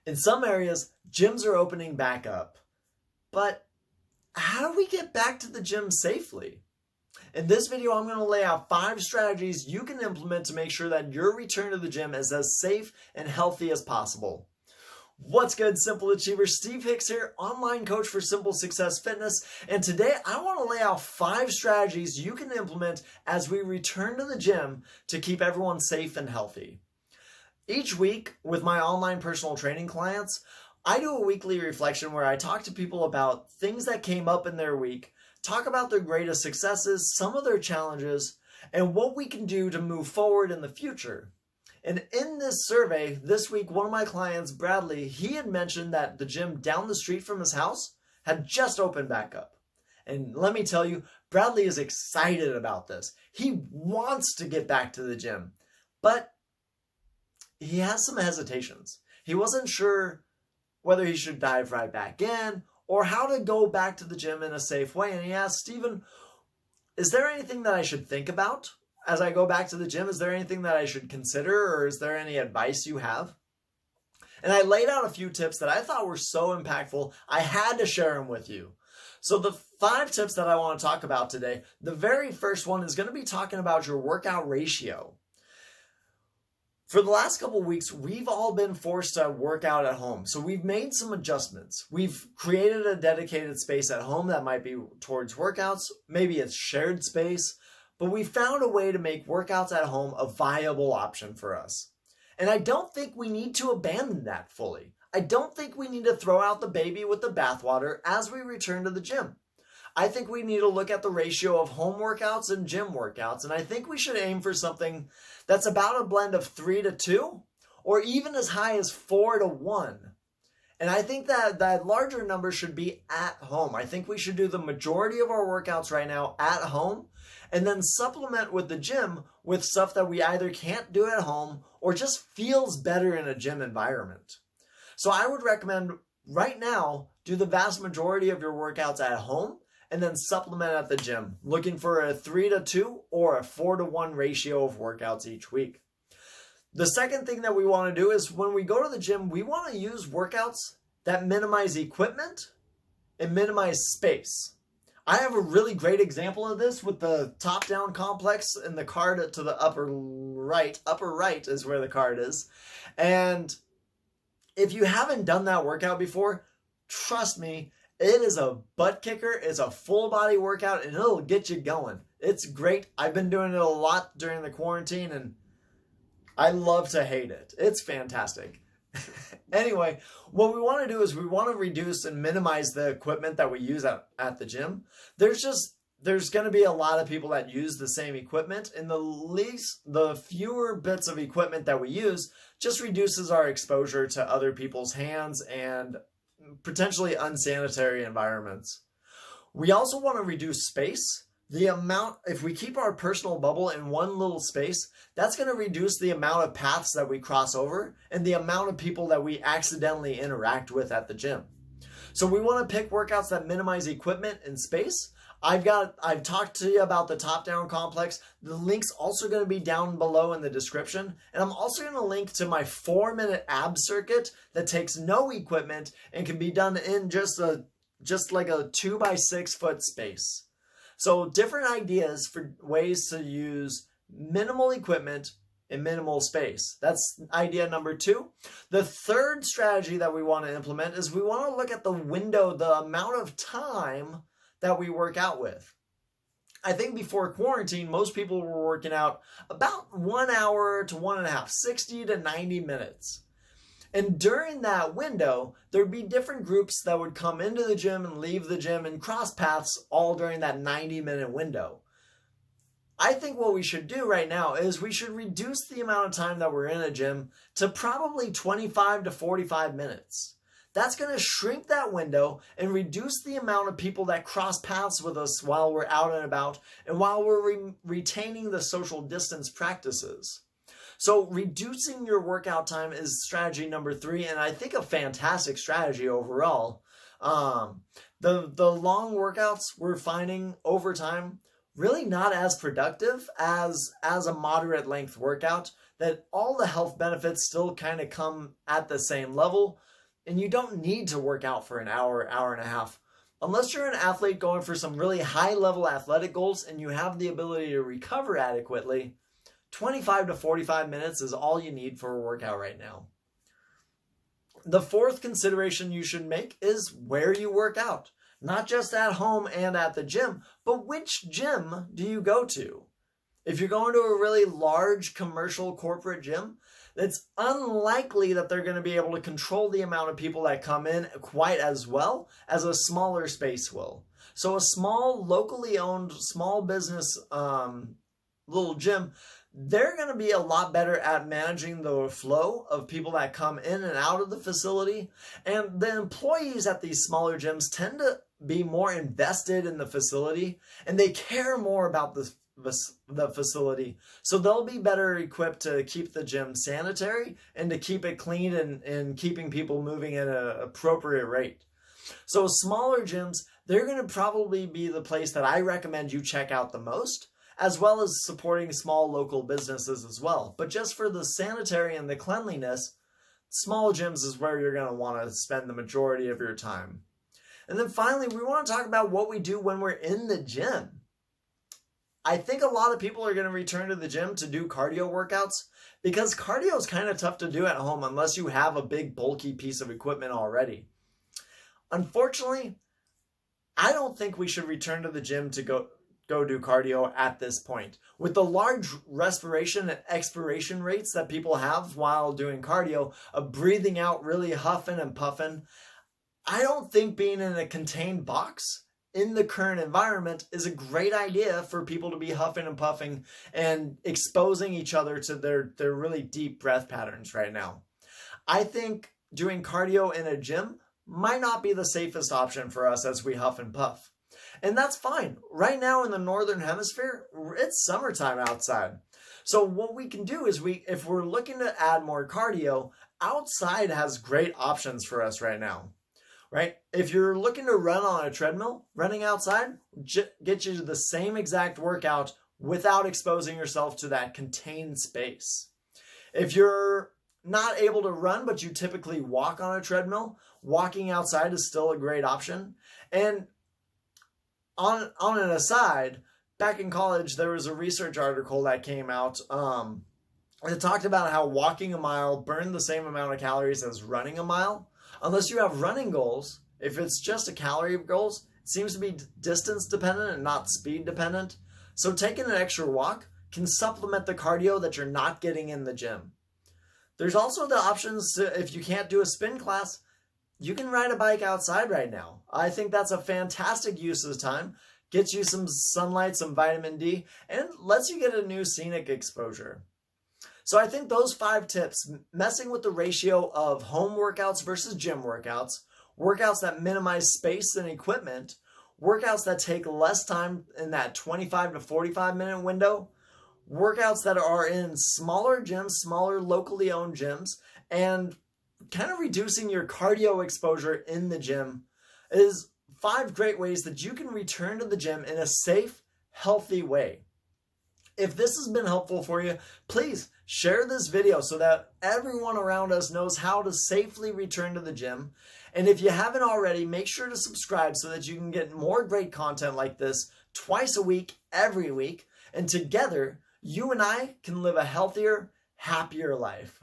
In some areas, gyms are opening back up. But how do we get back to the gym safely? In this video, I'm going to lay out 5 strategies you can implement to make sure that your return to the gym is as safe and healthy as possible. What's good, Simple Achievers? Steve Hicks here, online coach for Simple Success Fitness. And today I want to lay out 5 strategies you can implement as we return to the gym to keep everyone safe and healthy. Each week with my online personal training clients, I do a weekly reflection where I talk to people about things that came up in their week, talk about their greatest successes, some of their challenges, and what we can do to move forward in the future. And in this survey, this week, one of my clients, Bradley, he had mentioned that the gym down the street from his house had just opened back up. And let me tell you, Bradley is excited about this. He wants to get back to the gym, but he has some hesitations. He wasn't sure whether he should dive right back in or how to go back to the gym in a safe way. And he asked, Stephen, is there anything that I should think about as I go back to the gym? Is there anything that I should consider, or is there any advice you have? And I laid out a few tips that I thought were so impactful, I had to share them with you. So the 5 tips that I want to talk about today, the very first one is going to be talking about your workout ratio. For the last couple of weeks, we've all been forced to work out at home. So we've made some adjustments. We've created a dedicated space at home that might be towards workouts. Maybe it's shared space. But we found a way to make workouts at home a viable option for us. And I don't think we need to abandon that fully. I don't think we need to throw out the baby with the bathwater as we return to the gym. I think we need to look at the ratio of home workouts and gym workouts. And I think we should aim for something that's about a blend of 3-2 or even as high as 4-1. And I think that that larger number should be at home. I think we should do the majority of our workouts right now at home and then supplement with the gym with stuff that we either can't do at home or just feels better in a gym environment. So I would recommend right now, do the vast majority of your workouts at home and then supplement at the gym, looking for a 3-2 or a 4-1 ratio of workouts each week. The second thing that we want to do is when we go to the gym, we want to use workouts that minimize equipment and minimize space. I have a really great example of this with the top-down complex and the card to the upper right. Upper right is where the card is. And if you haven't done that workout before, trust me, it is a butt kicker. It's a full body workout and it'll get you going. It's great. I've been doing it a lot during the quarantine and I love to hate it. It's fantastic. Anyway, what we want to do is we want to reduce and minimize the equipment that we use at the gym. There's going to be a lot of people that use the same equipment, and the fewer bits of equipment that we use just reduces our exposure to other people's hands and potentially unsanitary environments. We also want to reduce space. If we keep our personal bubble in one little space, that's going to reduce the amount of paths that we cross over and the amount of people that we accidentally interact with at the gym. So we want to pick workouts that minimize equipment and space. I've talked to you about the top-down complex. The link's also going to be down below in the description. And I'm also going to link to my 4-minute ab circuit that takes no equipment and can be done in just like a 2x6 foot space. So different ideas for ways to use minimal equipment in minimal space. That's idea number 2. The third strategy that we want to implement is we want to look at the window, the amount of time that we work out with. I think before quarantine, most people were working out about 1 hour to 1.5, 60 to 90 minutes. And during that window, there'd be different groups that would come into the gym and leave the gym and cross paths all during that 90-minute window. I think what we should do right now is we should reduce the amount of time that we're in a gym to probably 25 to 45 minutes. That's going to shrink that window and reduce the amount of people that cross paths with us while we're out and about and while we're retaining the social distance practices. So reducing your workout time is strategy number 3, and I think a fantastic strategy overall. The long workouts we're finding over time really not as productive as a moderate length workout, that all the health benefits still kind of come at the same level, and you don't need to work out for an hour, hour and a half. Unless you're an athlete going for some really high level athletic goals and you have the ability to recover adequately, 25 to 45 minutes is all you need for a workout right now. The fourth consideration you should make is where you work out. Not just at home and at the gym, but which gym do you go to? If you're going to a really large commercial corporate gym, it's unlikely that they're going to be able to control the amount of people that come in quite as well as a smaller space will. So a small, locally owned, small business little gym, they're going to be a lot better at managing the flow of people that come in and out of the facility. And the employees at these smaller gyms tend to be more invested in the facility, and they care more about the facility. So they'll be better equipped to keep the gym sanitary and to keep it clean and keeping people moving at an appropriate rate. So smaller gyms, they're going to probably be the place that I recommend you check out the most, as well as supporting small local businesses as well. But just for the sanitary and the cleanliness, small gyms is where you're going to want to spend the majority of your time. And then finally, we want to talk about what we do when we're in the gym. I think a lot of people are going to return to the gym to do cardio workouts because cardio is kind of tough to do at home unless you have a big bulky piece of equipment already. Unfortunately, I don't think we should return to the gym to go do cardio at this point. With the large respiration and expiration rates that people have while doing cardio, of breathing out really huffing and puffing, I don't think being in a contained box in the current environment is a great idea for people to be huffing and puffing and exposing each other to their really deep breath patterns right now. I think doing cardio in a gym might not be the safest option for us as we huff and puff. And that's fine. Right now in the Northern Hemisphere, it's summertime outside. So what we can do is if we're looking to add more cardio, outside has great options for us right now. Right? If you're looking to run on a treadmill, running outside get you to the same exact workout without exposing yourself to that contained space. If you're not able to run, but you typically walk on a treadmill, walking outside is still a great option. And on an aside, back in college, there was a research article that came out that talked about how walking a mile burned the same amount of calories as running a mile. Unless you have running goals, if it's just a calorie goals, it seems to be distance dependent and not speed dependent. So taking an extra walk can supplement the cardio that you're not getting in the gym. There's also the options to, if you can't do a spin class, you can ride a bike outside right now. I think that's a fantastic use of time. Gets you some sunlight, some vitamin D, and lets you get a new scenic exposure. So I think those 5 tips, messing with the ratio of home workouts versus gym workouts, workouts that minimize space and equipment, workouts that take less time in that 25 to 45 minute window, workouts that are in smaller gyms, smaller locally owned gyms, and kind of reducing your cardio exposure in the gym is 5 great ways that you can return to the gym in a safe, healthy way. If this has been helpful for you, please share this video so that everyone around us knows how to safely return to the gym. And if you haven't already, make sure to subscribe so that you can get more great content like this twice a week, every week. And together, you and I can live a healthier, happier life.